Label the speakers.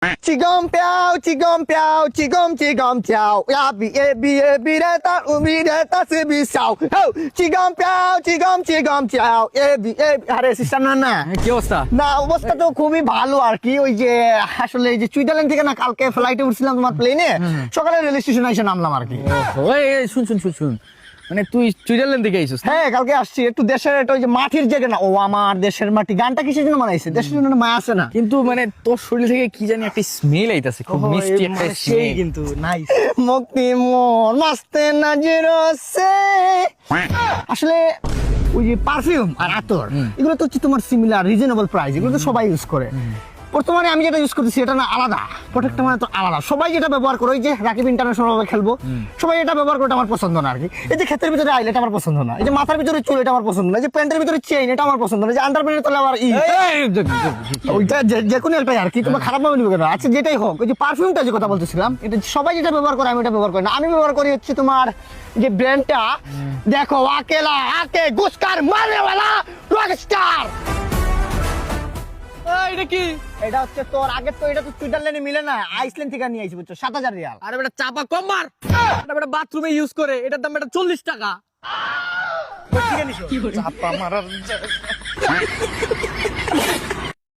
Speaker 1: Chigom piao, chigom piao, chigom chigom chao. Ya bi e bi re ta umi re ta se bi sao. Ho, chigom piao, chigom chigom chao. আরে sister না
Speaker 2: কি অবস্থা?
Speaker 1: না অবস্থা তো খুবই ভালো আর কি। ওই যে আসলে এই যে সুইজারল্যান্ড থেকে না কালকে ফ্লাইটে উঠছিলাম তোমার প্লেনে, সকালে রেল স্টেশনে এসে নামলাম আর কি।
Speaker 2: ওই শুন মানে তুই সুইজারল্যান্ড থেকে আইছিস?
Speaker 1: হ্যাঁ কালকে আসছি একটু দেশের একটা ওই যে মাটির জায়গা না, ও আমার দেশের মাটি গানটা কিসের জন্য বানাইছে, দেশের জন্য মায়া আছে না।
Speaker 2: কিন্তু মানে তোর শরীর থেকে কি জানি একটা স্মেল আইতাছে, খুব মিষ্টি একটা স্মেল।
Speaker 1: কিন্তু নাইস মুক্তি মন মাস্তে নাজির সে। আসলে ওই যে পারফিউম আর আতর এগুলো তো হচ্ছে তোমার সিমিলার রিজনেবল প্রাইস, এগুলো তো সবাই ইউজ করে। বর্তমানে আমি যেটা ইউজ করতেছি এটা না আলাদা, প্রোডাক্টটা মানে তো আলাদা। সবাই যেটা ব্যবহার করে, ওই যে রাকিব ইন্টারন্যাশনাল ভাবে খেলবো, সবাই এটা ব্যবহার করে, আমার পছন্দ না আর কি। এই যে ক্ষেতের ভিতরে আইল এটা আমার পছন্দ না, এই যে মাথার ভিতরে চুল এটা আমার পছন্দ না, এই যে প্যান্টের ভিতরে চেইন এটা আমার পছন্দ না, যে আন্ডারপ্যান্টের তলে আবার ওইটা যে কোনো একটাই আর কি। তোমার খারাপ ভাবে নিবে কেন? আচ্ছা যেটাই হোক, ওই যে পারফিউমটা যে কথা বলতেছিলাম, এটা সবাই যেটা ব্যবহার করে আমি এটা ব্যবহার করি না। আমি ব্যবহার করি হচ্ছে তোমার যে ব্র্যান্ডটা, দেখো আকেলা আকে গুস্কার মারনেওয়ালা রকস্টার।
Speaker 2: এটা কি?
Speaker 1: এটা হচ্ছে তোর আগে তো এটা তো সুইজারল্যান্ডে মিলে না, আইসল্যান্ড থেকে নিয়ে আইছি বুঝছো, 7000 রিয়াল।
Speaker 2: আরে বেটা চাপা কম মার, এটা বেটা বাথরুমে ইউজ করে, এটার দাম বেটা 40 টাকা।
Speaker 1: চাপা মারার